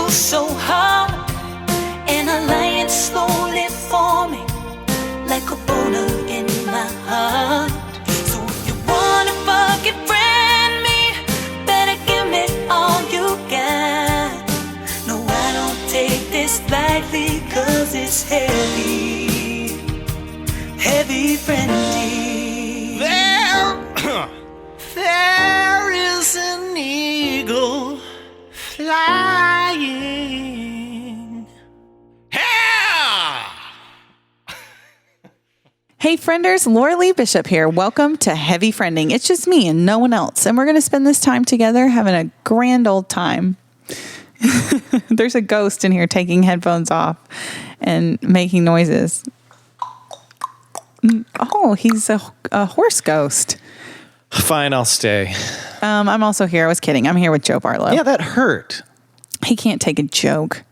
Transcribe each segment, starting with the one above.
feel so hard, an alliance slowly forming like a boulder in my heart. So if you wanna fucking friend me, better give me all you got. No, I don't take this lightly, cause it's heavy, heavy friendly. There is an eagle flying. Yeah! Hey frienders, Laura Lee Bishop here. Welcome to Heavy Friending. It's just me and no one else. And we're going to spend this time together having a grand old time. There's a ghost in here taking headphones off and making noises. Oh, he's a horse ghost. Fine, I'll stay. I'm also here. I was kidding. I'm here with Joe Barlow. Yeah, that hurt. He can't take a joke.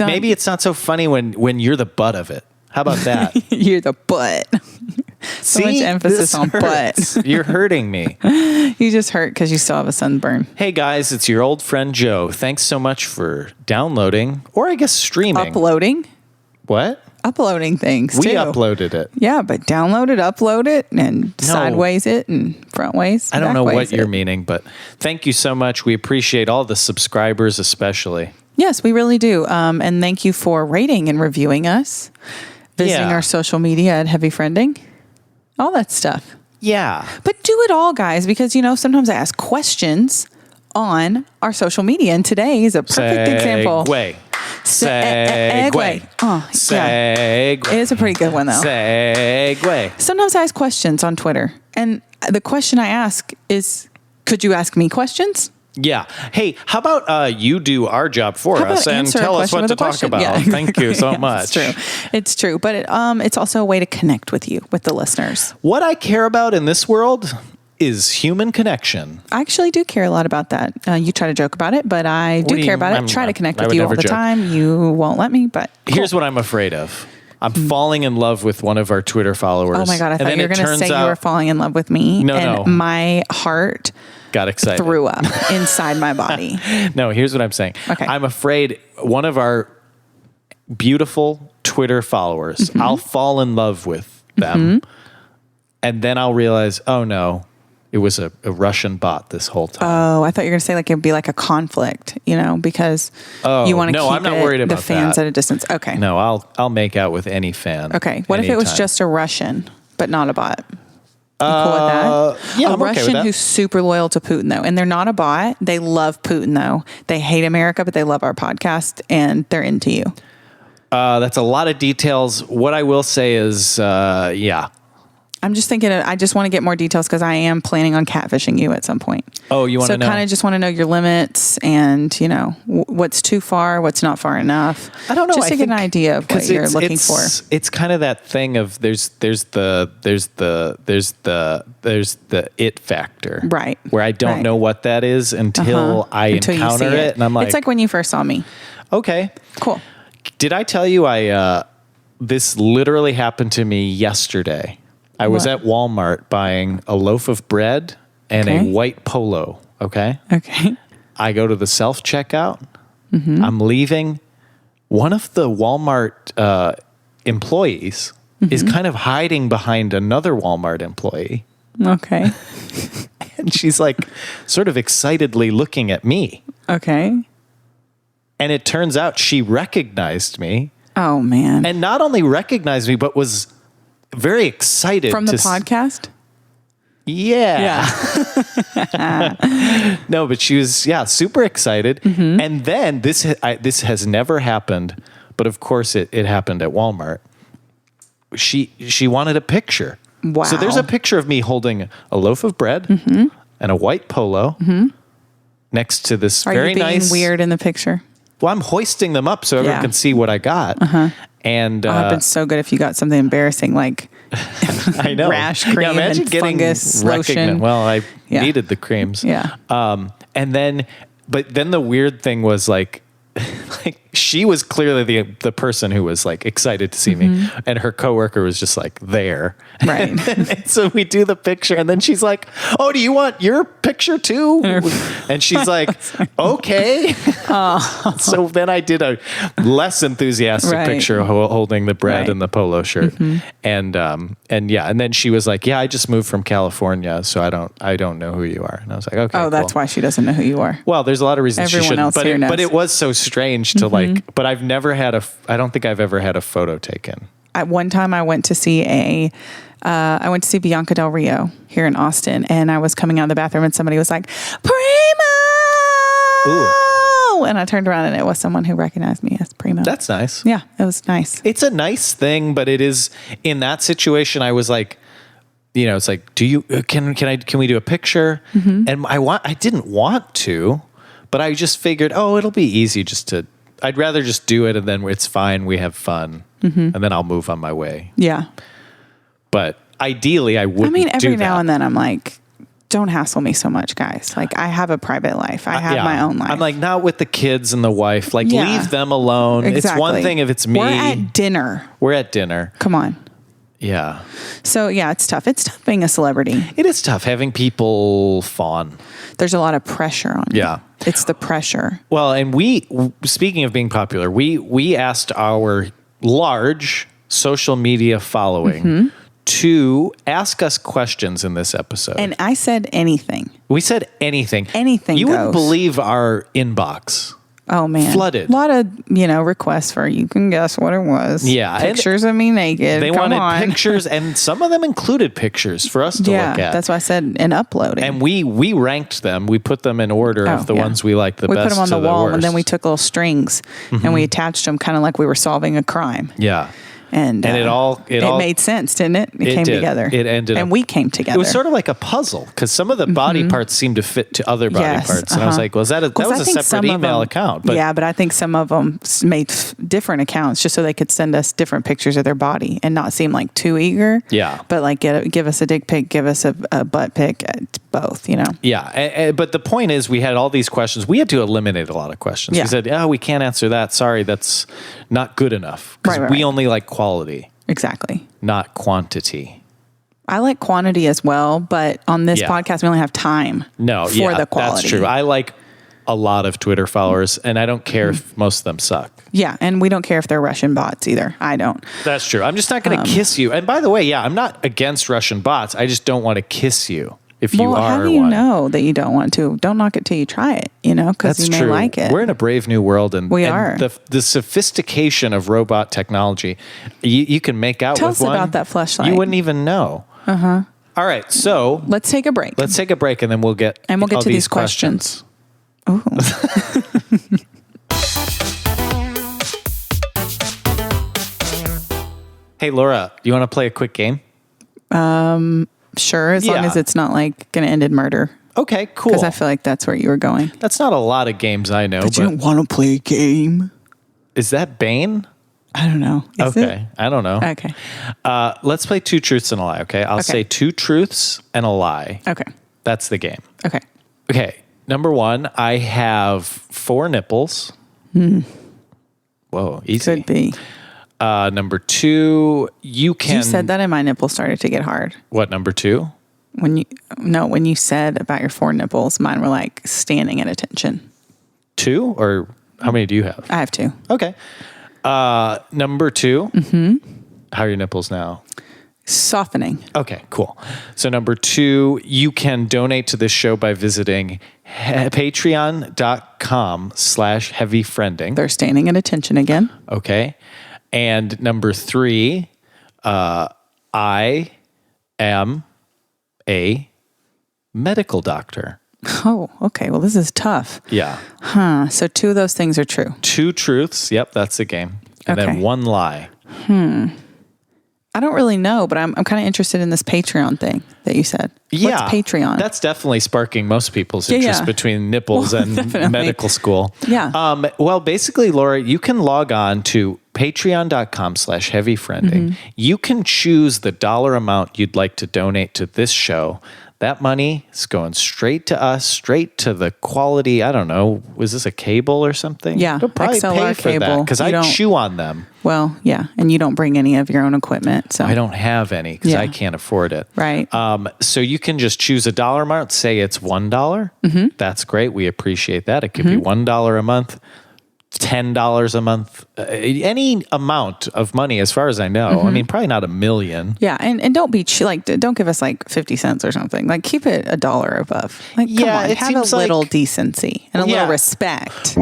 Maybe it's not so funny when you're the butt of it. How about that? You're the butt. So much emphasis on butt. You're hurting me. You just hurt because you still have a sunburn. Hey guys, it's your old friend Joe. Thanks so much for downloading, or I guess streaming. Uploading? What? Uploading things We too. uploaded it. Yeah, but download it, upload it, and sideways it, and frontways. I don't know what you're meaning, but thank you so much. We appreciate all the subscribers especially. Yes, we really do. And thank you for rating and reviewing us, visiting our social media at Heavy Friending, all that stuff. Yeah. But do it all, guys, because, sometimes I ask questions on our social media, and today is a perfect example. Segue. Oh, yeah. It is a pretty good one, though. Segue. Sometimes I ask questions on Twitter, and the question I ask is, could you ask me questions? Yeah. Hey, how about you do our job for us and tell us what to talk about? Yeah. Thank you so much. It's true. But it's also a way to connect with you, with the listeners. What I care about in this world is human connection. I actually do care a lot about that. You try to joke about it, but I do care about it. Try to connect with you all the time. You won't let me, but cool. Here's what I'm afraid of. I'm falling in love with one of our Twitter followers. Oh my God, I thought you were going to say you were falling in love with me. No. My heart got excited. Threw up inside my body. No, here's what I'm saying. Okay. I'm afraid one of our beautiful Twitter followers, I'll fall in love with them, and then I'll realize, oh no, it was a Russian bot this whole time. Oh, I thought you were going to say like it'd be like a conflict, because you want to keep I'm not worried about the fans that. at a distance. Okay. No, I'll make out with any fan. Okay. What if it was just a Russian, but not a bot? You cool with that? Yeah, a I'm okay Russian with that. who's super loyal to Putin, though. And they're not a bot. They love Putin, though. They hate America, but they love our podcast, and they're into you. That's a lot of details. What I will say is, I'm just thinking, I just want to get more details because I am planning on catfishing you at some point. Oh, you want to know? So kind of just want to know your limits and, what's too far, what's not far enough. I don't know. Just to get an idea of what you're looking for. It's kind of that thing of there's the it factor. Right. Where I don't know what that is until I encounter it. And I'm like, it's like when you first saw me. Okay. Cool. Did I tell you this literally happened to me yesterday? I was at Walmart buying a loaf of bread and a white polo. Okay. I go to the self-checkout. I'm leaving. One of the Walmart employees is kind of hiding behind another Walmart employee. Okay. And she's like sort of excitedly looking at me. Okay. And it turns out she recognized me. Oh, man. And not only recognized me, but was very excited. From the podcast? Yeah. No, but she was, super excited. And then this has never happened, but of course it happened at Walmart. She wanted a picture. Wow. So there's a picture of me holding a loaf of bread and a white polo next to this very nice. Are you being weird in the picture? Well, I'm hoisting them up so everyone can see what I got. And it would have been so good if you got something embarrassing like I know. rash cream imagine and getting fungus lotion. Well, I needed the creams. Yeah. But then the weird thing was like she was clearly the person who was like excited to see me, and her coworker was just like there. Right. And so we do the picture, and then she's like, "Oh, do you want your picture too?" And she's like, "Okay." So then I did a less enthusiastic picture holding the bread and the polo shirt, and then she was like, "Yeah, I just moved from California, so I don't know who you are." And I was like, "Okay." Oh, that's why she doesn't know who you are. Well, there's a lot of reasons Everyone she shouldn't, else here knows. but it was so strange to like. But I've never had I don't think I've ever had a photo taken. At one time, I went to see Bianca Del Rio here in Austin, and I was coming out of the bathroom, and somebody was like, "Primo!" Ooh. And I turned around, and it was someone who recognized me as Primo. That's nice. Yeah, it was nice. It's a nice thing, but it is in that situation. I was like, it's like, do you can we do a picture? And I didn't want to, but I just figured, it'll be easy I'd rather just do it, and then it's fine. We have fun, and then I'll move on my way. Yeah. But ideally, I wouldn't. I mean, every do that. now and then I'm like, don't hassle me so much, guys. Like, I have a private life. I have my own life. I'm like, not with the kids and the wife. Like, leave them alone. Exactly. It's one thing if it's me. We're at dinner. Come on. Yeah. So, yeah, it's tough. It's tough being a celebrity. It is tough having people fawn. There's a lot of pressure on you. Yeah. It's the pressure. Well, and speaking of being popular, we asked our large social media following to ask us questions in this episode. And I said anything. We said anything. Anything You goes. wouldn't believe our inbox. Oh, man. Flooded. A lot of, requests for, you can guess what it was. Yeah. Pictures of me naked. They Come wanted on. pictures, and some of them included pictures for us to look at. That's why I said and uploading. And we ranked them. We put them in order of the ones we liked the best. We put them on to the wall, worst. and then we took little strings and we attached them kind of like we were solving a crime. Yeah. And it all made sense, didn't it? It came did. together. It ended and up. we came together. It was sort of like a puzzle because some of the body parts seemed to fit to other body parts, and I was like, "Was that was a separate email account?" But yeah, but I think some of them made different accounts just so they could send us different pictures of their body and not seem like too eager. Yeah, but like give us a dick pic, give us a butt pic, both. Yeah, but the point is, we had all these questions. We had to eliminate a lot of questions. Yeah. We said, "Oh, we can't answer that. Sorry, that's not good enough because we only like quality." Exactly. Not quantity. I like quantity as well, but on this podcast, we only have time for the quality. That's true. I like a lot of Twitter followers, and I don't care if most of them suck. Yeah, and we don't care if they're Russian bots either. I don't. That's true. I'm just not going to kiss you. And by the way, I'm not against Russian bots. I just don't want to kiss you. If you are how do you know that you don't want to? Don't knock it till you try it, because you may like it. We're in a brave new world, and we are. The sophistication of robot technology, you can make out Tell with us one. about that fleshlight. You wouldn't even know. All right, so let's take a break. And then we'll get to these questions. Ooh. Hey, Laura, you want to play a quick game? Sure, as long as it's not like going to end in murder. Okay, cool. Because I feel like that's where you were going. That's not a lot of games I know. But you don't want to play a game. Is that Bane? I don't know. Is it? I don't know. Okay. Let's play 2 truths and a lie, okay? I'll say 2 truths and a lie. Okay. That's the game. Okay. Okay, number 1, I have 4 nipples. Whoa, easy. Could be. Number 2, you can... You said that and my nipples started to get hard. What, number 2? When you said about your 4 nipples, mine were like standing at attention. 2? Or how many do you have? I have 2. Okay. Number 2, how are your nipples now? Softening. Okay, cool. So number 2, you can donate to this show by visiting patreon.com/heavyfriending. They're standing at attention again. Okay. And number 3, I am a medical doctor. Oh, okay. Well, this is tough. Yeah. Huh. So 2 of those things are true. 2 truths. Yep, that's the game. And then 1 lie. I don't really know, but I'm kind of interested in this Patreon thing that you said. Yeah. What's Patreon? That's definitely sparking most people's interest between nipples and definitely. medical school. Yeah. Well, basically, Laura, you can log on to patreon.com/heavyfriending. You can choose the dollar amount you'd like to donate to this show. That money is going straight to us, straight to the quality. I don't know. Was this a cable or something? Yeah, They'll probably XLR pay for cable. that because I chew on them. Well, yeah, and you don't bring any of your own equipment, so I don't have any because I can't afford it. Right. So you can just choose a dollar amount. Say it's $1. That's great. We appreciate that. It could be $1 a month. $10 a month, any amount of money, as far as I know. I mean, probably not $1 million. Yeah, and don't be don't give us like 50 cents or something. Like keep it $1 above. Like come on, have a little decency and a little respect.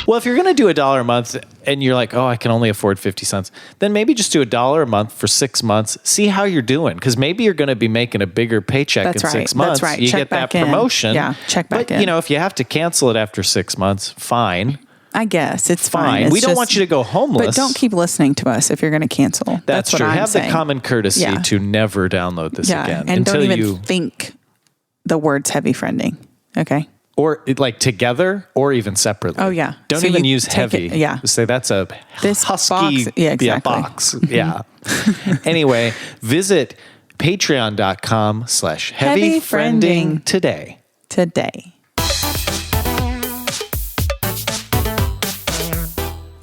Well, if you're going to do $1 a month and you're like, oh, I can only afford 50 cents, then maybe just do $1 a month for 6 months. See how you're doing, because maybe you're going to be making a bigger paycheck in 6 months. That's right. You Check get that back in. promotion. Yeah, check back in. But if you have to cancel it after 6 months, fine. I guess it's fine. We don't want you to go homeless. But don't keep listening to us if you're going to cancel. That's what true. I'm Have saying. the common courtesy to never download this again. And until don't even think the words heavy friending. Okay. Or like together or even separately. Oh, yeah. Don't So even you use take heavy. it- yeah. Say that's a This husky box- yeah, exactly. box. Yeah. Anyway, visit patreon.com/heavyfriending today.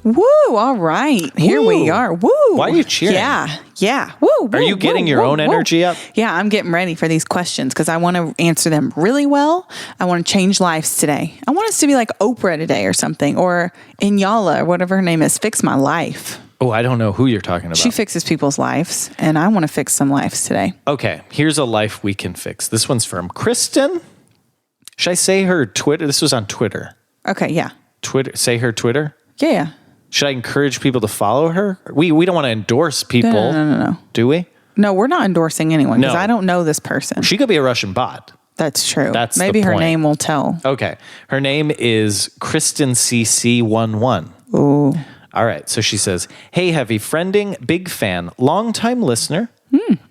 Woo! All right, here we are. Woo! Why are you cheering? Yeah. Woo! Are you getting your own energy up? Yeah, I'm getting ready for these questions because I want to answer them really well. I want to change lives today. I want us to be like Oprah today or something, or Inyala or whatever her name is. Fix my life. Oh, I don't know who you're talking about. She fixes people's lives, and I want to fix some lives today. Okay, here's a life we can fix. This one's from Kristen. Should I say her Twitter? This was on Twitter. Okay, yeah. Twitter. Say her Twitter. Yeah. Should I encourage people to follow her? We don't want to endorse people. No. Do we? No, we're not endorsing anyone because No. I don't know this person. She could be a Russian bot. That's true. That's Maybe the her point. name will tell. Okay. Her name is Kristen CC11. Ooh. All right. So she says, hey, heavy friending, big fan, longtime listener.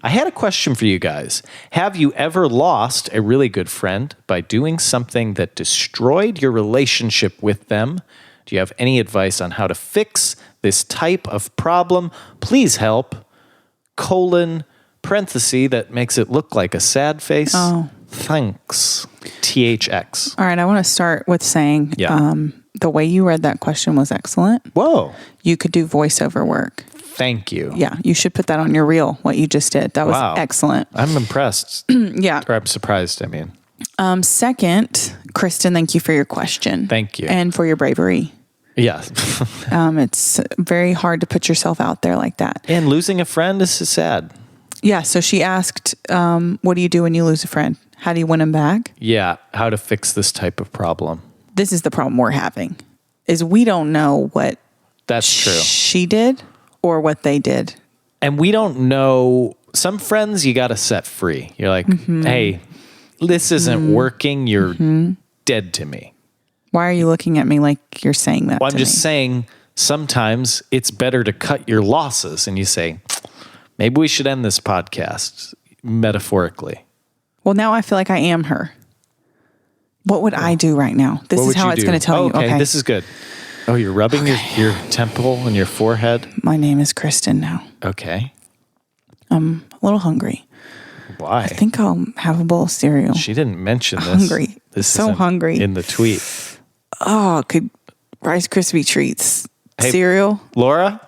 I had a question for you guys. Have you ever lost a really good friend by doing something that destroyed your relationship with them? Do you have any advice on how to fix this type of problem? Please help. Parenthesis that makes it look like a sad face. Oh. Thanks. THX. All right. I want to start with saying the way you read that question was excellent. Whoa. You could do voiceover work. Thank you. Yeah. You should put that on your reel, what you just did. That was excellent. I'm impressed. Yeah. Or I'm surprised, I mean. Second, Kristen, thank you for your question. Thank you. And for your bravery. Yeah. It's very hard to put yourself out there like that. And losing a friend is sad. Yeah. So she asked, what do you do when you lose a friend? How do you win them back? Yeah. How to fix this type of problem. This is the problem we're having, is we don't know what That's true. she did or what they did. And we don't know. Some friends you got to set free. You're like, hey, this isn't working. You're dead to me. Why are you looking at me like you're saying that? Well, I'm to just me? saying sometimes it's better to cut your losses and you say, maybe we should end this podcast metaphorically. Well, now I feel like I am her. What would I do right now? This What is would how you it's do? going to tell you. Okay. This is good. Oh, you're rubbing your temple and your forehead. My name is Kristen now. Okay. I'm a little hungry. Why? I think I'll have a bowl of cereal. She didn't mention this. Hungry. This So isn't hungry. in the tweet. Oh, could Rice Krispie treats Hey, cereal? Laura?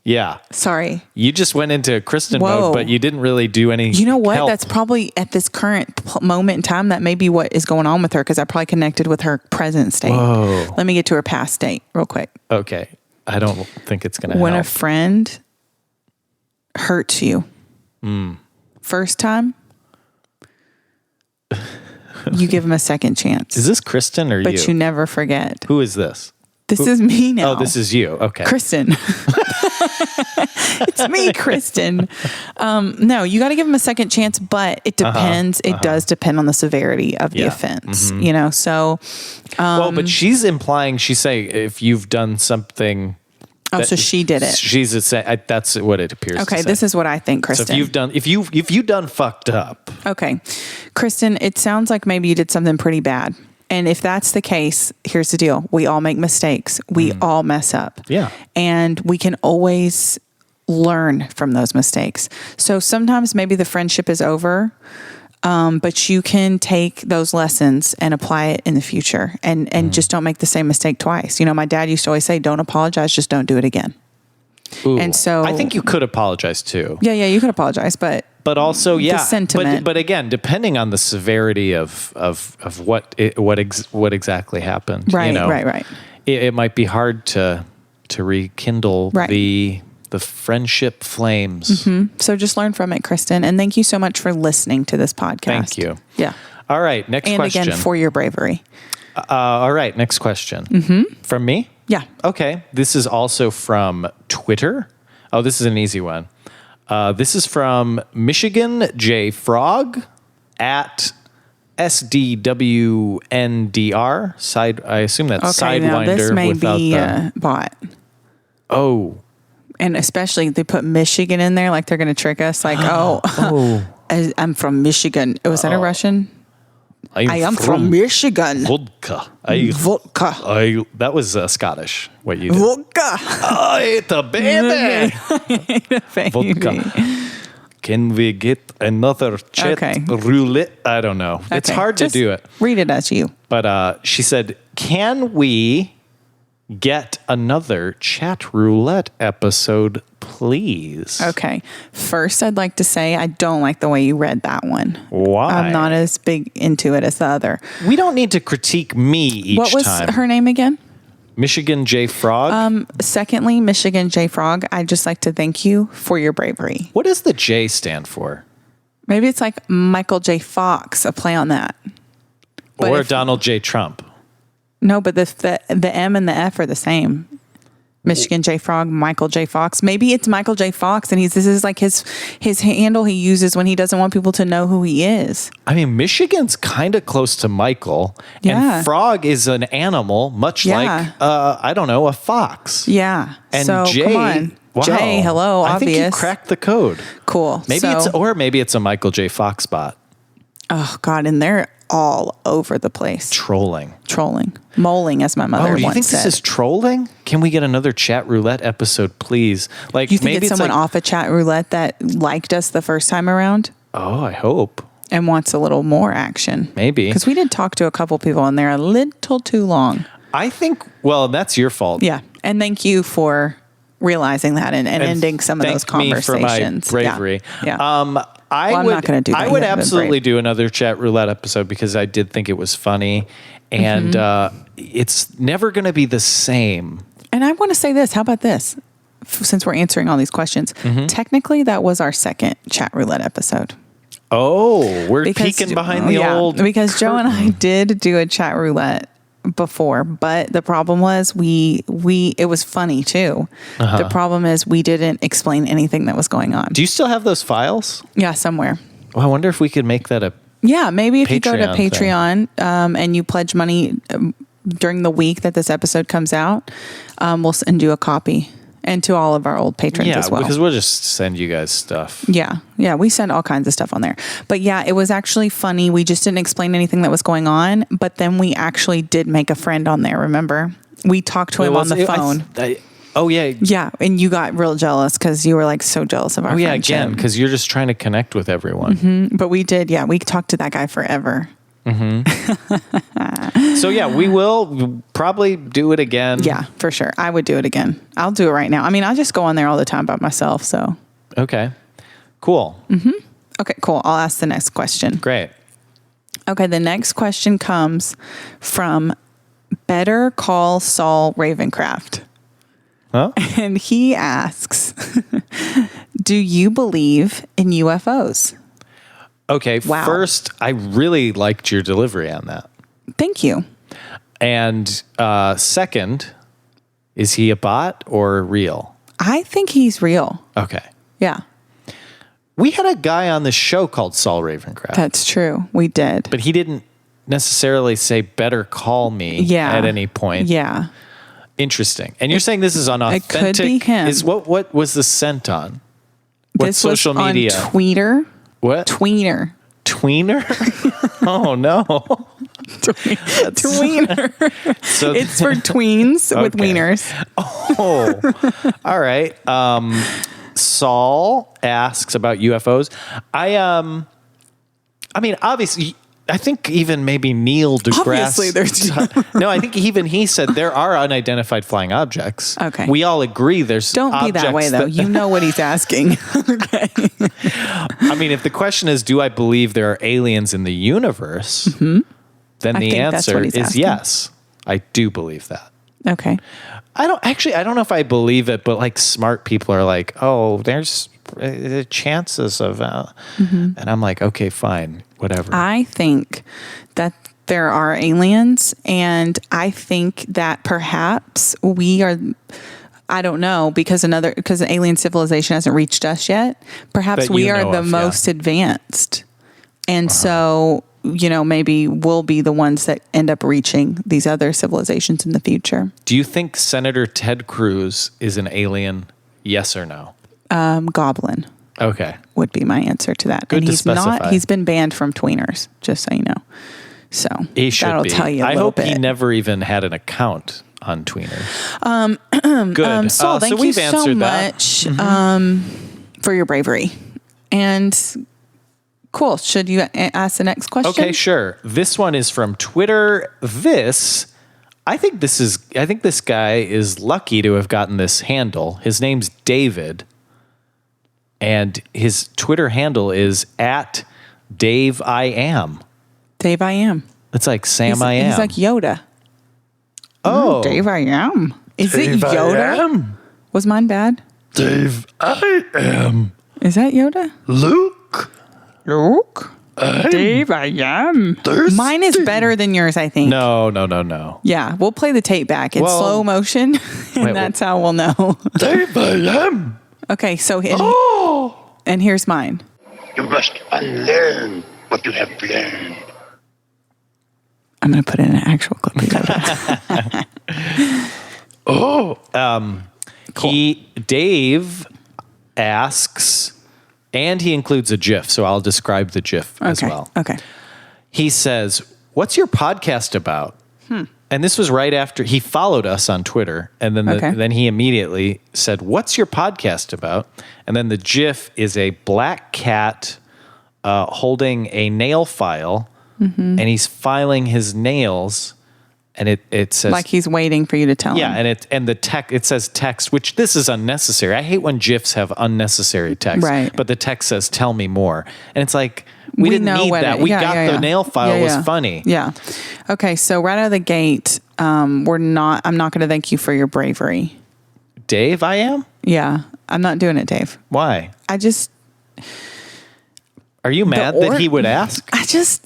Yeah. Sorry. You just went into Kristen Whoa. mode, but you didn't really do any You know what? help. That's probably at this current moment in time, that may be what is going on with her, because I probably connected with her present state. Whoa. Let me get to her past state real quick. Okay. I don't think it's going to When help. a friend hurts you, first time, you give them a second chance. Is this Kristen or but you never forget. Who is this? This is me now. Oh, this is you. Okay. Kristen. It's me, Kristen. No, you got to give them a second chance, but it depends. It does depend on the severity of the offense, you know? So, well, but she's implying, she's saying if you've done something. so she did it. That's what it appears. Okay. to say. This is what I think, Kristen. So if you've done fucked up. Okay. Kristen, it sounds like maybe you did something pretty bad. And if that's the case, here's the deal. We all make mistakes. We all mess up. Yeah. And we can always learn from those mistakes. So sometimes maybe the friendship is over, but you can take those lessons and apply it in the future and just don't make the same mistake twice. You know, my dad used to always say, don't apologize, just don't do it again. Ooh, and so I think you could apologize too. Yeah, you could apologize, but also, the sentiment. But again, depending on the severity of what exactly happened, right, you know, right. It might be hard to rekindle Right. the friendship flames. So just learn from it, Kristen. And thank you so much for listening to this podcast. Thank you. Yeah. All right, next question. And again, for your bravery. All right, next question. From me? Yeah. Okay. This is also from Twitter. Oh, this is an easy one. This is from Michigan J Frog at SDWNDR. I assume that's Okay, now Sidewinder this may without be the... bot. Oh. And especially they put Michigan in there like they're going to trick us. Like, I'm from Michigan. Was that a Russian? I am from Michigan. Vodka. Vodka. That was Scottish, what you did. Vodka. I ate a baby. Vodka. Can we get another chat roulette? I don't know. Okay. It's hard to do it. Read it as you. But she said, can we get another chat roulette episode, please? Okay. First, I'd like to say I don't like the way you read that one. Why? I'm not as big into it as the other. We don't need to critique me each time. What was her name again? Michigan J Frog. Secondly, Michigan J Frog, I'd just like to thank you for your bravery. What does the J stand for? Maybe it's like Michael J Fox, a play on that. But or Donald J Trump. No, but the M and the F are the same. Michigan J Frog, Michael J Fox. Maybe it's Michael J Fox, and this is like his handle he uses when he doesn't want people to know who he is. I mean, Michigan's kind of close to Michael, and Frog is an animal, much like I don't know, a fox. Yeah. And so J, come on, wow, J. Hello, obvious. I think you cracked the code. Cool. Maybe it's a Michael J Fox bot. Oh God, and they're all over the place. Trolling. Moling, as my mother once said. Do you think this is trolling? Can we get another chat roulette episode, please? Like, you think maybe it's someone off a chat roulette that liked us the first time around? Oh, I hope. And wants a little more action. Maybe. Because we did talk to a couple people and they're a little too long. I think, well, that's your fault. Yeah. And thank you for realizing that and ending some of those conversations. For my bravery. Yeah. I'm not going to do that. I would absolutely do another chat roulette episode because I did think it was funny, and it's never going to be the same. And I want to say this. How about this? Since we're answering all these questions, technically that was our second chat roulette epised. Oh, we're peeking behind the old because curtain. Joe and I did do a chat roulette before, but the problem was it was funny too. The problem is we didn't explain anything that was going on. Do you still have those files? Yeah, somewhere. Well, I wonder if we could make that a maybe if Patreon you go to Patreon and you pledge money during the week that this episode comes out, we'll send you a copy. And to all of our old patrons as well. Because we'll just send you guys stuff. Yeah, we send all kinds of stuff on there. But yeah, it was actually funny. We just didn't explain anything that was going on. But then we actually did make a friend on there, remember? We talked to him on the phone. Yeah, and you got real jealous because you were like so jealous of our friendship. Again, because you're just trying to connect with everyone. But we did, we talked to that guy forever. So we will probably do it again. Yeah, for sure. I would do it again. I'll do it right now. I mean, I just go on there all the time by myself. So okay, cool. Okay, cool. I'll ask the next question. Great. Okay, the next question comes from Better Call Saul Ravencraft. Huh? And he asks, do you believe in UFOs? Okay, first, I really liked your delivery on that. Thank you. And second, is he a bot or real? I think he's real. Okay. Yeah. We had a guy on the show called Saul Ravencraft. That's true. We did. But he didn't necessarily say, better call me at any point. Yeah. Interesting. And you're saying this is on authentic? It could be him. What was the scent on? What this social was media? On Tweeter. What? Tweener. Tweener? Oh, no. Tweener. So It's for tweens with wieners. Oh, all right. Saul asks about UFOs. I mean, obviously, I think even maybe Neil deGrasse. Obviously, there's no. I think even he said there are unidentified flying objects. Okay, we all agree there's. Don't be that way though. You know what he's asking. Okay. I mean, if the question is, do I believe there are aliens in the universe? Mm-hmm. Then the answer is asking. yes. I do believe that. Okay. I don't know if I believe it, but like smart people are like, oh, there's chances of, and I'm like, okay, fine, whatever. I think that there are aliens, and I think that perhaps we are. I don't know because an alien civilization hasn't reached us yet. Perhaps we are the most advanced, and so maybe we'll be the ones that end up reaching these other civilizations in the future. Do you think Senator Ted Cruz is an alien? Yes or no? Goblin. Okay. Would be my answer to that. Good and to he's specify. He's been banned from tweeners, just so you know. So he should that'll be. tell you a I little hope bit. he never even had an account on tweeners. Good. Saul, thank you so much for your bravery. And cool. Should you ask the next question? Okay, sure. This one is from Twitter. I think this guy is lucky to have gotten this handle. His name's David, and his Twitter handle is @DaveIam. Dave I Am. It's like Sam I Am. He's like Yoda. Oh, Dave I Am. Is Dave it Yoda? I am. Was mine bad? Dave I Am. Is that Yoda? Luke. Dave I Am. Thirsty. Mine is better than yours, I think. No. Yeah, we'll play the tape back in slow motion, and that's how we'll know. Dave I Am. Okay, so and here's mine. You must unlearn what you have learned. I'm going to put in an actual clip of Yoda. Cool. Dave asks, and he includes a GIF, so I'll describe the GIF as well. Okay. He says, "What's your podcast about?" And this was right after he followed us on Twitter, and then then he immediately said, "What's your podcast about?" And then the GIF is a black cat holding a nail file, and he's filing his nails. And it says like he's waiting for you to tell him. Yeah, and it says text, which this is unnecessary. I hate when GIFs have unnecessary text. Right. But the text says "tell me more," and it's like we didn't need that. We got the nail file was funny. Yeah. Okay, so right out of the gate, I'm not going to thank you for your bravery. Dave, I am. Yeah, I'm not doing it, Dave. Why? Are you mad that he would ask?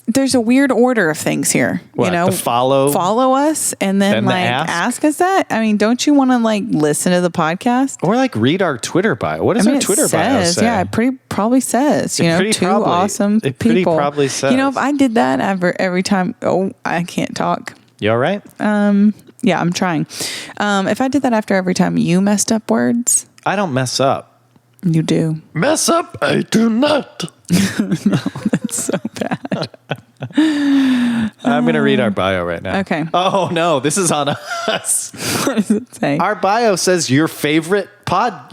There's a weird order of things here. What, the follow us and then the ask us that. I mean, don't you want to listen to the podcast or read our Twitter bio? What does our Twitter bio say? Yeah, it probably says, awesome people. Pretty probably says. If I did that every time, I can't talk. You all right? Yeah, I'm trying. If I did that after every time you messed up words. I don't mess up. You do. Mess up? I do not. No, that's so bad. I'm going to read our bio right now. Okay. Oh, no, this is on us. What does it say? Our bio says your new favorite podcast.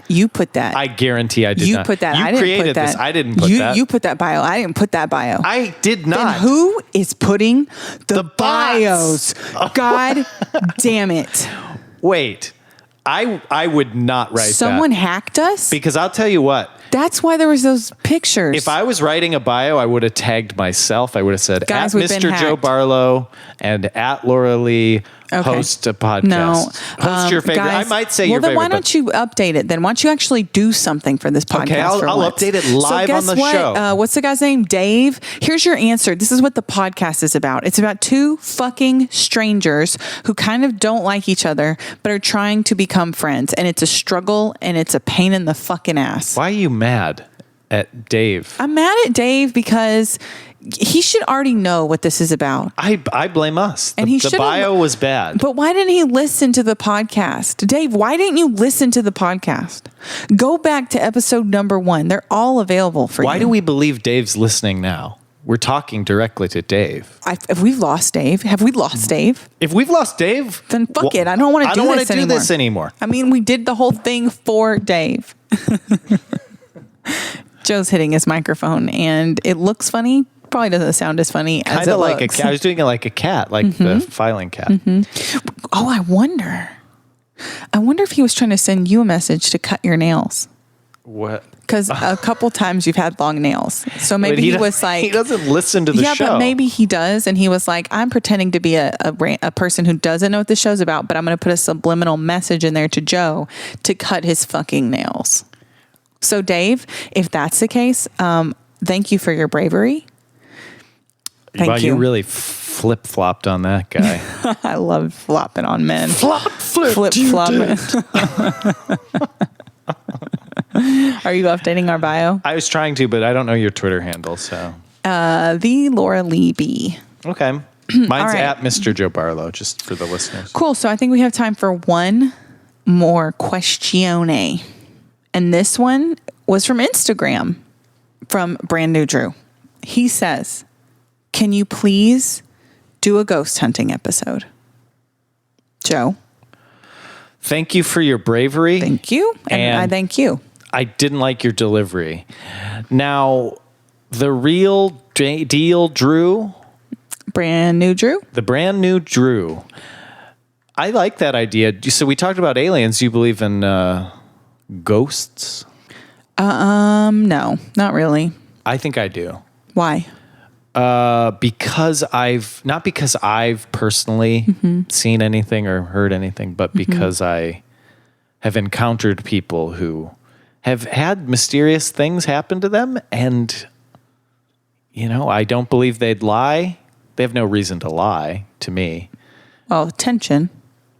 You put that. I guarantee I did not. You put that. You I didn't created put that. this. I didn't put that. You put that bio. I didn't put that bio. I did not. Then who is putting the bios? bots. God damn it. Wait. I would not write Someone that. hacked us? Because I'll tell you what. That's why there was those pictures. If I was writing a bio, I would have tagged myself. I would have said, Guys, at we've been Mr. Joe hacked. Barlow and at Laura Lee, host a podcast. No. Host your favorite. Guys, I might say your then favorite. why don't you update it then? Why don't you actually do something for this podcast? Okay, I'll update it live on the show. What's the guy's name? Dave. Here's your answer. This is what the podcast is about. It's about two fucking strangers who kind of don't like each other, but are trying to become friends. And it's a struggle and it's a pain in the fucking ass. Why are you mad at Dave? I'm mad at Dave because he should already know what this is about. I blame us. And the bio was bad. But why didn't he listen to the podcast? Dave, why didn't you listen to the podcast? Go back to episode number 1. They're all available for you. Why do we believe Dave's listening now? We're talking directly to Dave. If we've lost Dave, have we lost Dave? If we've lost Dave, then fuck it. I don't want to do this anymore. I mean, we did the whole thing for Dave. Joe's hitting his microphone, and it looks funny. Probably doesn't sound as funny as it like looks. a cat. I was doing it like a cat, like the filing cat. Oh, I wonder if he was trying to send you a message to cut your nails. What? Because a couple times you've had long nails. So maybe he was like... He doesn't listen to the show. Yeah, but maybe he does. And he was like, I'm pretending to be a person who doesn't know what the show's about, but I'm going to put a subliminal message in there to Joe to cut his fucking nails. So Dave, if that's the case, thank you for your bravery. Thank you. You really flip-flopped on that guy. I love flopping on men. Flip-flopping. Are you updating our bio? I was trying to, but I don't know your Twitter handle, so. The Laura Lee B. Okay. Mine's right. at Mr. Joe Barlow, just for the listeners. Cool. So I think we have time for one more questione. And this one was from Instagram, from Brand New Drew. He says, can you please do a ghost hunting episode? Joe? Thank you for your bravery. Thank you. And I thank you. I didn't like your delivery. Now, the real deal, Drew. Brand New Drew? The Brand New Drew. I like that idea. So we talked about aliens. Do you believe in ghosts? No, not really. I think I do. Why? Because I've personally seen anything or heard anything, but because I have encountered people who have had mysterious things happen to them, and I don't believe they'd lie. They have no reason to lie to me. Well, tension.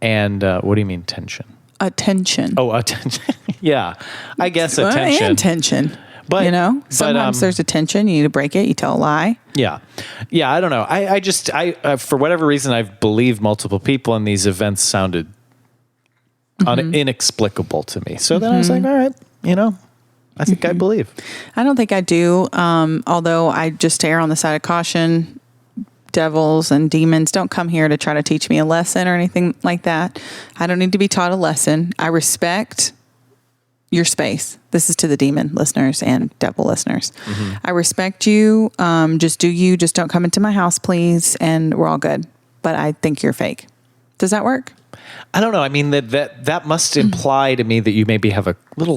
And what do you mean tension? Attention. Oh, attention. Yeah, I guess attention. And tension. But sometimes there's a tension. You need to break it. You tell a lie. Yeah. I don't know. I just for whatever reason, I've believed multiple people, and these events sounded inexplicable to me. So then I was like, all right, I think I believe. I don't think I do. Although I just err on the side of caution. Devils and demons don't come here to try to teach me a lesson or anything like that. I don't need to be taught a lesson. I respect your space. This is to the demon listeners and devil listeners. I respect you. Just do you. Just don't come into my house, please. And we're all good. But I think you're fake. Does that work? I don't know. I mean, that must imply to me that you maybe have a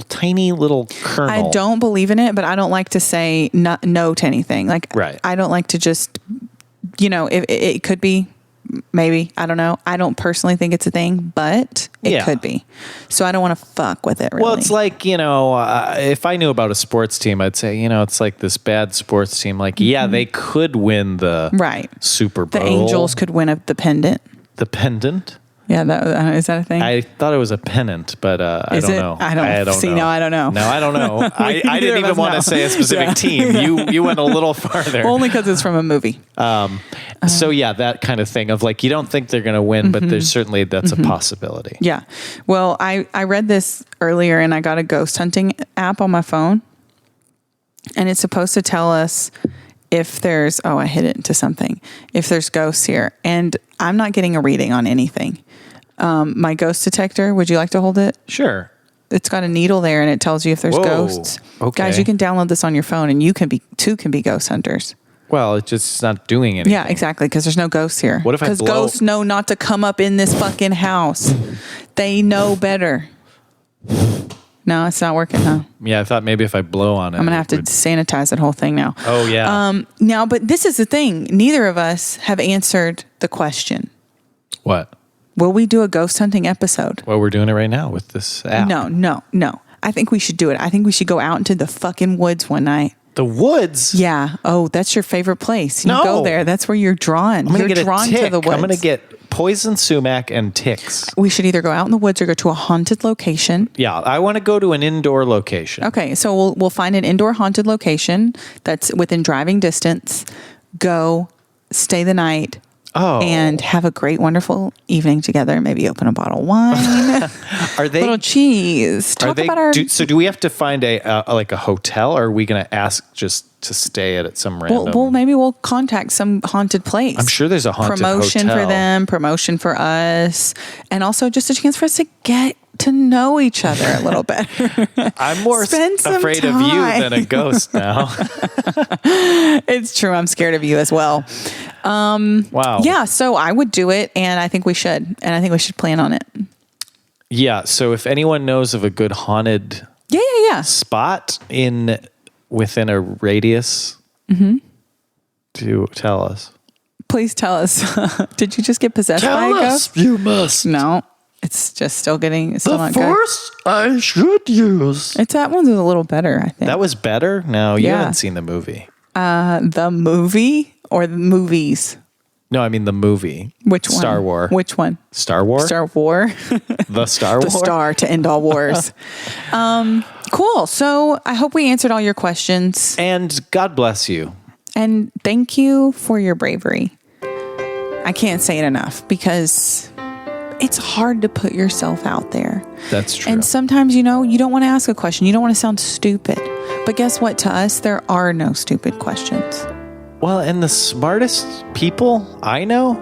tiny little kernel. I don't believe in it, but I don't like to say no to anything. Like, right. I don't like to just, if it could be, maybe, I don't know. I don't personally think it's a thing, but it could be. So I don't want to fuck with it, really. Well, it's like, if I knew about a sports team, I'd say, it's like this bad sports team. Like, yeah, they could win the Super Bowl. The Angels could win the pendant. The pendant? Yeah, is that a thing? I thought it was a pennant, but I don't know. I don't see. Know. No, I don't know. No, I don't know. I didn't even want to say a specific team. You went a little farther. Only because it's from a movie. So yeah, that kind of thing of like, you don't think they're going to win, but there's certainly that's a possibility. Yeah. Well, I read this earlier, and I got a ghost hunting app on my phone, and it's supposed to tell us if there's, I hit it into something, if there's ghosts here. And I'm not getting a reading on anything. My ghost detector, would you like to hold it? Sure. It's got a needle there, and it tells you if there's ghosts. Okay. Guys, you can download this on your phone, and you can be ghost hunters. Well, it's just not doing anything. Yeah, exactly, because there's no ghosts here. What if I blow? Because ghosts know not to come up in this fucking house. They know better. No, it's not working, huh? Yeah, I thought maybe if I blow on it. I'm going to have to sanitize that whole thing now. Oh, yeah. Now, but this is the thing. Neither of us have answered the question. What? Will we do a ghost hunting episode? Well, we're doing it right now with this app. No. I think we should do it. I think we should go out into the fucking woods one night. The woods? Yeah. Oh, that's your favorite place. You No. go there. That's where you're drawn. I'm going to You're get drawn a tick. to the woods. I'm going to get poison sumac and ticks. We should either go out in the woods or go to a haunted location. Yeah, I want to go to an indoor location. Okay, so we'll find an indoor haunted location that's within driving distance. Go, stay the night. and have a great, wonderful evening together. Maybe open a bottle of wine. Are they little cheese? Talk about our. So do we have to find a hotel, or are we going to ask just to stay at some random? Well, maybe we'll contact some haunted place. I'm sure there's a haunted promotion hotel. for them, promotion for us, and also just a chance for us to get to know each other a little better. I'm more afraid of you than a ghost now. It's true. I'm scared of you as well. Wow. Yeah. So I would do it, and I think we should, plan on it. Yeah. So if anyone knows of a good haunted spot within a radius, to tell us. Please tell us. Did you just get possessed by a ghost? You must. No. It's just still not good. Force I should use. That one's a little better, I think. That was better? No, you haven't seen the movie. The movie or the movies? No, I mean the movie. Which one? Star Wars. Which one? Star Wars? Star War. The Star Wars? The star to end all wars. Cool. So I hope we answered all your questions. And God bless you. And thank you for your bravery. I can't say it enough because it's hard to put yourself out there. That's true. And sometimes, you don't want to ask a question. You don't want to sound stupid. But guess what? To us, there are no stupid questions. Well, and the smartest people I know.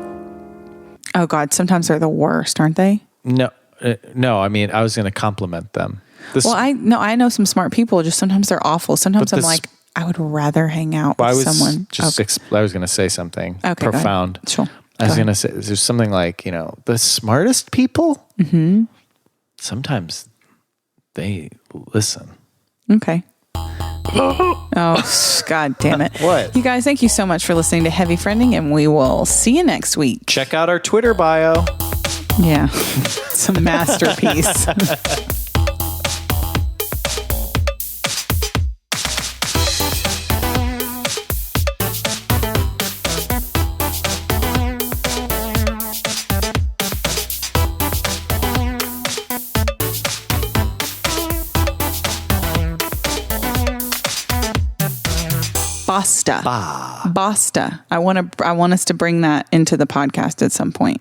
Oh, God. Sometimes they're the worst, aren't they? No. I mean, I was going to compliment them. I know some smart people. Just sometimes they're awful. Sometimes I'm like, I would rather hang out with someone. I was going to say something profound. Sure. I was going to say, there's something like, the smartest people, sometimes they listen. Okay. Oh, God damn it. What? You guys, thank you so much for listening to Heavy Friending, and we will see you next week. Check out our Twitter bio. Yeah. It's a masterpiece. Basta. I want us to bring that into the podcast at some point.